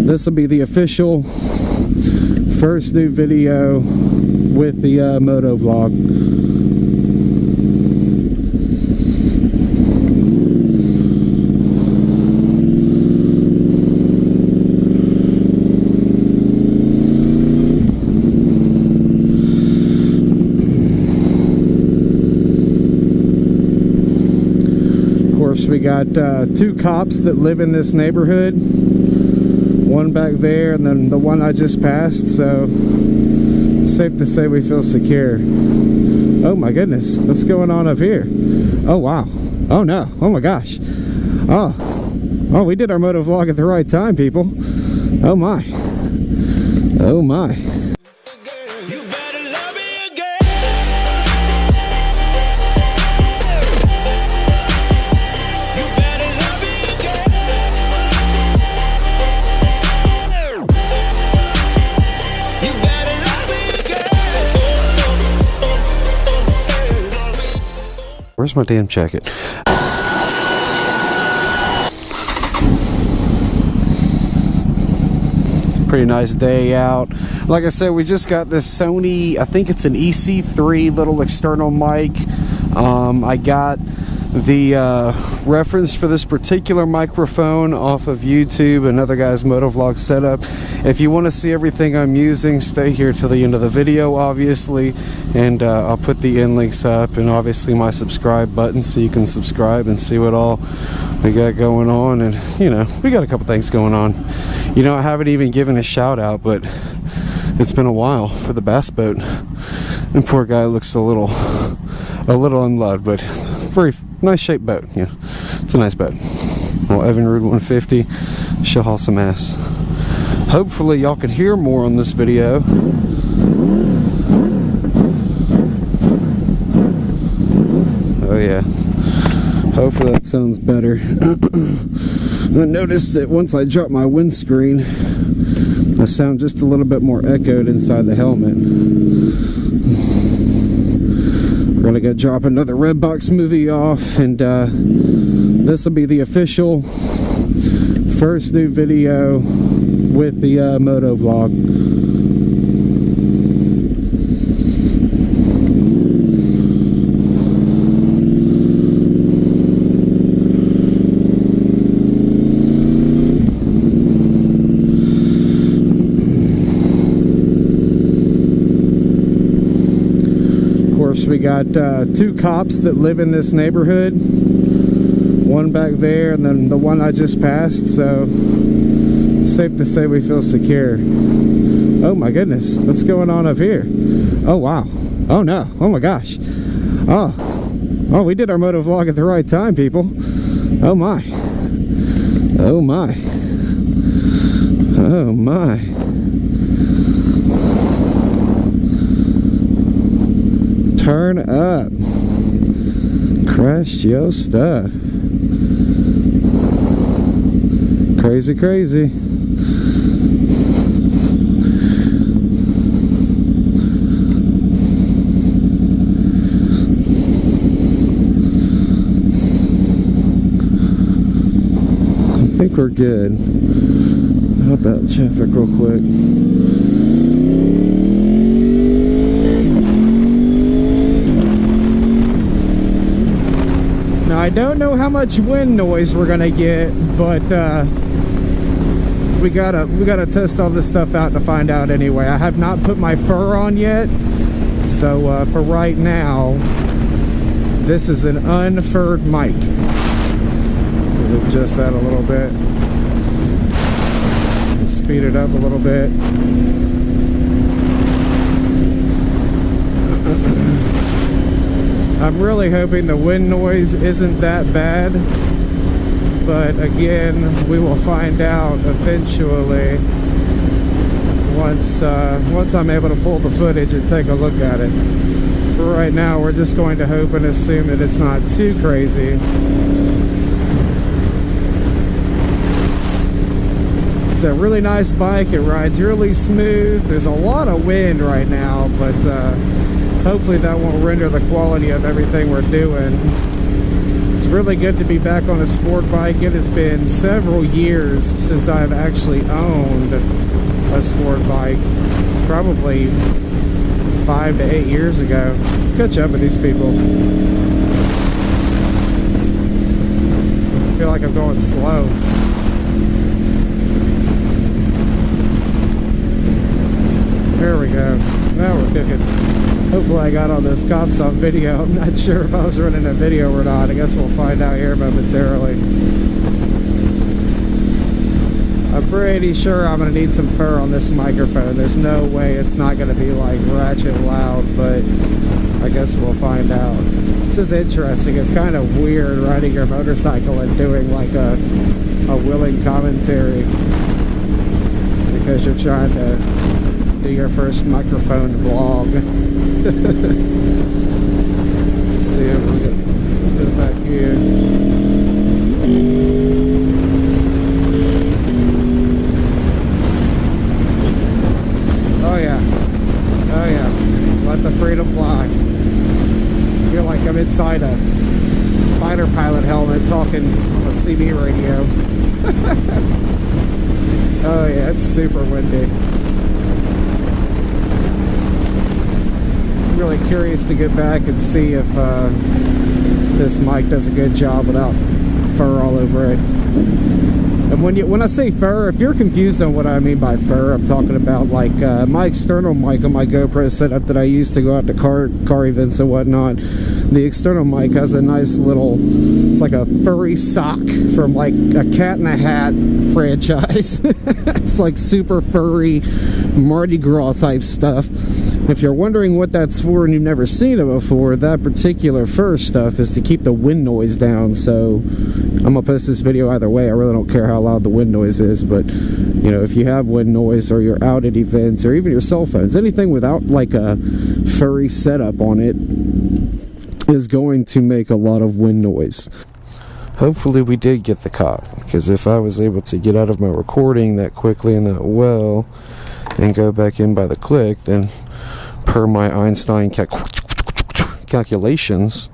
This will be the official first new video with the moto vlog. We got two cops that live in this neighborhood, one back there and then the one I just passed, so it's safe to say we feel secure. Oh my goodness, what's going on up here? Oh wow, oh no, oh my gosh, oh we did our moto vlog at the right time, people. Oh my, oh my. Where's my damn jacket? It's a pretty nice day out. Like I said, we just got this Sony, I think it's an EC3 little external mic. I got the reference for this particular microphone off of YouTube, another guy's motovlog setup. If you want to see everything I'm using, stay here till the end of the video, obviously, and I'll put the end links up and obviously my subscribe button so you can subscribe and see what all we got going on. And you know, we got a couple things going on. You know, I haven't even given a shout out, but it's been a while for the bass boat, and poor guy looks a little unloved, but very nice shaped boat. Yeah, it's a nice boat. Well, Evinrude 150, she'll haul some ass. Hopefully y'all can hear more on this video. Oh yeah, hopefully that sounds better. I noticed that once I drop my windscreen, I sound just a little bit more echoed inside the helmet. We're gonna go drop another Redbox movie off, and this will be the official first new video with the moto vlog. We got two cops that live in this neighborhood, one back there and then the one I just passed, so it's safe to say we feel secure. Oh my goodness, what's going on up here? Oh wow, oh no, oh my gosh, oh we did our moto vlog at the right time, people. Oh my, oh my, oh my. Turn up. Crashed your stuff. Crazy, crazy. I think we're good. How about traffic real quick? I don't know how much wind noise we're gonna get, but we gotta test all this stuff out to find out anyway. I have not put my fur on yet, so for right now, this is an unfurred mic. We'll adjust that a little bit and speed it up a little bit. I'm really hoping the wind noise isn't that bad, but again, we will find out eventually once I'm able to pull the footage and take a look at it. For right now, we're just going to hope and assume that it's not too crazy. It's a really nice bike. It rides really smooth. There's a lot of wind right now, but hopefully that won't render the quality of everything we're doing. It's really good to be back on a sport bike. It has been several years since I've actually owned a sport bike. Probably 5 to 8 years ago. Let's catch up with these people. I feel like I'm going slow. There we go. Now we're cooking. Hopefully I got all those cops on video. I'm not sure if I was running a video or not. I guess we'll find out here momentarily. I'm pretty sure I'm going to need some fur on this microphone. There's no way it's not going to be like ratchet loud, but I guess we'll find out. This is interesting. It's kind of weird riding your motorcycle and doing like a willing commentary because you're trying to do your first microphone vlog. Let's see if we can go back here. Oh yeah. Oh yeah. Let the freedom fly. I feel like I'm inside a fighter pilot helmet talking on a CB radio. Oh yeah, it's super windy. Really curious to get back and see if this mic does a good job without fur all over it. And when I say fur, if you're confused on what I mean by fur, I'm talking about like my external mic on my GoPro setup that I use to go out to car events and whatnot. The external mic has a nice little, it's like a furry sock from like a Cat in a Hat franchise. It's like super furry Mardi Gras type stuff. If you're wondering what that's for and you've never seen it before, that particular fur stuff is to keep the wind noise down. So I'm gonna post this video either way. I really don't care how loud the wind noise is, but you know, if you have wind noise or you're out at events or even your cell phones, anything without like a furry setup on it is going to make a lot of wind noise. Hopefully we did get the cop, because if I was able to get out of my recording that quickly and that well and go back in by the click, then per my Einstein calculations,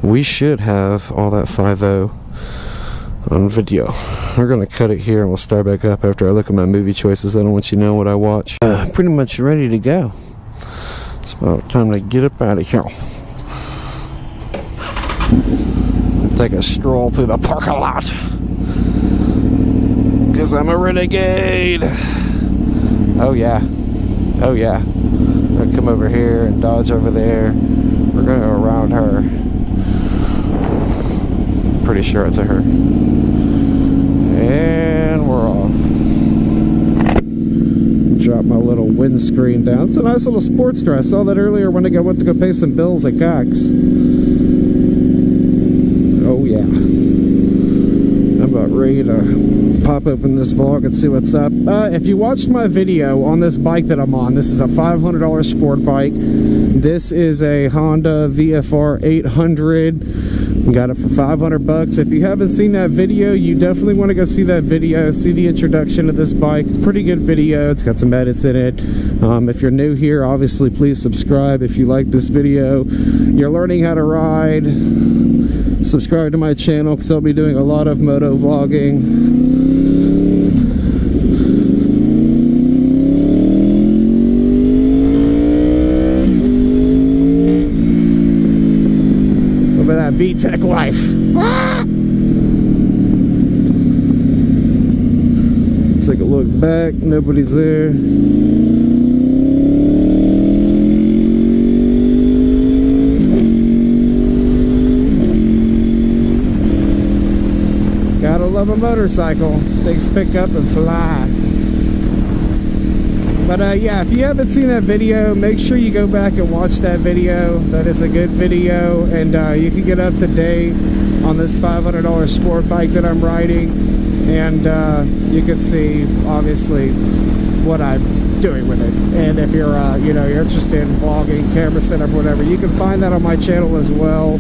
we should have all that 5.0 on video. We're gonna cut it here and we'll start back up after I look at my movie choices. I don't want you to know what I watch. Pretty much ready to go. It's about time to get up out of here. Take a stroll through the parking lot, because I'm a renegade. Oh yeah. Oh yeah. We're gonna come over here and dodge over there. We're gonna go around her. Pretty sure it's a her. And we're off. Drop my little windscreen down. It's a nice little sports dress. I saw that earlier when I went to go pay some bills at Cox. Oh yeah. I'm about ready to pop open this vlog and see what's up. If you watched my video on this bike that I'm on, this is a $500 sport bike. This is a Honda VFR 800. Got it for 500 bucks. If you haven't seen that video, you definitely want to go see that video, see the introduction of this bike. It's a pretty good video. It's got some edits in it. If you're new here, obviously please subscribe. If you like this video, you're learning how to ride, subscribe to my channel, because I'll be doing a lot of moto vlogging. That VTEC life. Ah! Take a look back. Nobody's there. Gotta love a motorcycle. Things pick up and fly. But yeah, if you haven't seen that video, make sure you go back and watch that video. That is a good video, and you can get up to date on this $500 sport bike that I'm riding, and you can see obviously what I'm doing with it. And if you're you know, you're interested in vlogging, camera setup, whatever, you can find that on my channel as well.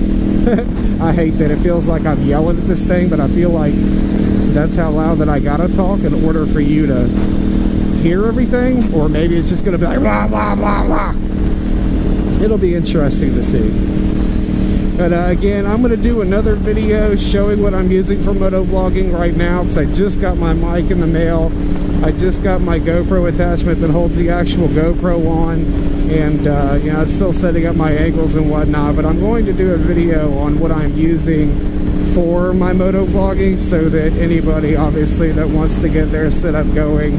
I hate that it feels like I'm yelling at this thing, but I feel like that's how loud that I gotta talk in order for you to hear everything, or maybe it's just going to be like blah blah blah blah. It'll be interesting to see. But again, I'm going to do another video showing what I'm using for moto vlogging right now, because I just got my mic in the mail. I just got my GoPro attachment that holds the actual GoPro on, and you know, I'm still setting up my angles and whatnot, but I'm going to do a video on what I'm using for my moto vlogging, so that anybody obviously that wants to get their setup going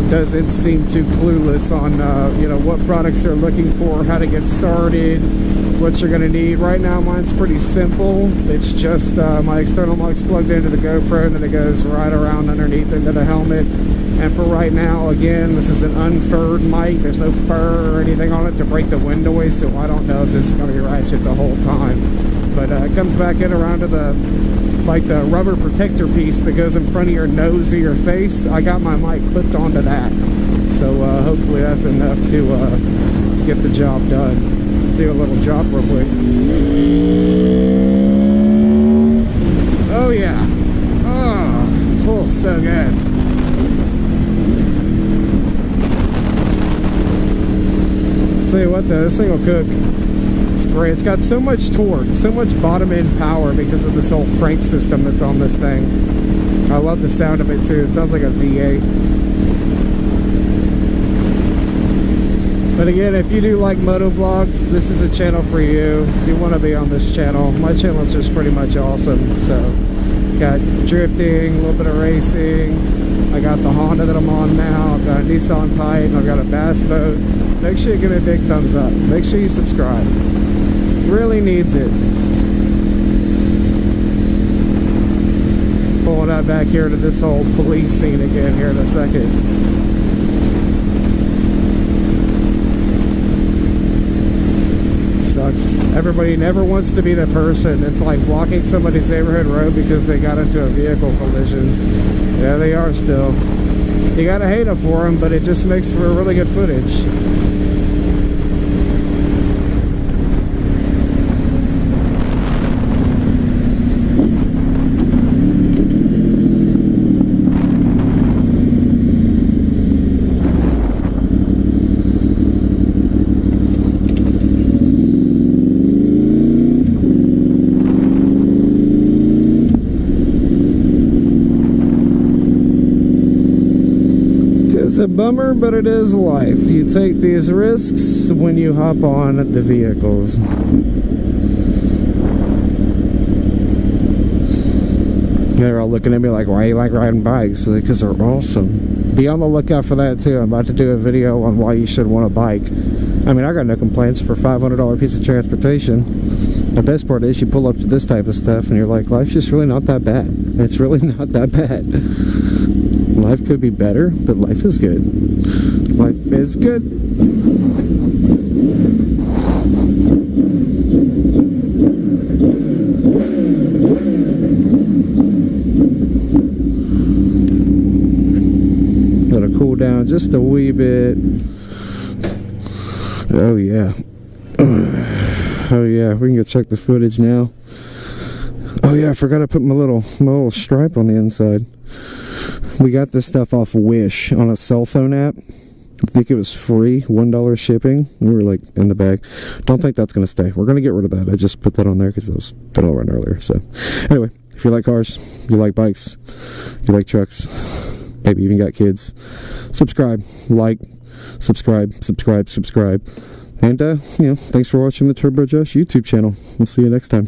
doesn't seem too clueless on you know, what products they're looking for, how to get started, what you're going to need. Right now mine's pretty simple. It's just my external mic's plugged into the GoPro, and then it goes right around underneath into the helmet. And for right now, again, this is an unfurred mic. There's no fur or anything on it to break the wind away, so I don't know if this is going to be ratchet the whole time. But it comes back in around to the, like, the rubber protector piece that goes in front of your nose or your face. I got my mic clipped onto that, so hopefully that's enough to get the job done. Do a little drop real quick. Oh yeah, oh, feels so good. Tell you what though, this thing will cook. It's great. It's got so much torque, so much bottom end power because of this whole crank system that's on this thing. I love the sound of it too. It sounds like a V8. But again, if you do like moto vlogs, this is a channel for you. If you want to be on this channel, my channel is just pretty much awesome. So, got drifting, a little bit of racing. I got the Honda that I'm on now. I've got a Nissan Titan. I've got a bass boat. Make sure you give me a big thumbs up. Make sure you subscribe. Really needs it. Pulling out back here to this whole police scene again here in a second. Sucks. Everybody never wants to be the person that's like blocking somebody's neighborhood road because they got into a vehicle collision. Yeah, they are still. You gotta hate them for them, but it just makes for really good footage. It's a bummer, but it is life. You take these risks when you hop on the vehicles. They're all looking at me like, why you like riding bikes? Because they're awesome. Be on the lookout for that too. I'm about to do a video on why you should want a bike. I mean, I got no complaints for a $500 piece of transportation. The best part is you pull up to this type of stuff and you're like, life's just really not that bad. It's really not that bad. Life could be better, but life is good. Life is good. Let it cool down just a wee bit. Oh yeah. Oh yeah, we can go check the footage now. Oh yeah, I forgot to put my little stripe on the inside. We got this stuff off Wish on a cell phone app. I think it was free, $1 shipping. We were like in the bag. Don't think that's gonna stay. We're gonna get rid of that. I just put that on there because I was done run earlier. So anyway, if you like cars, you like bikes, you like trucks, maybe even got kids, subscribe, like, subscribe. And you know, thanks for watching the Turbo Josh YouTube channel. We'll see you next time.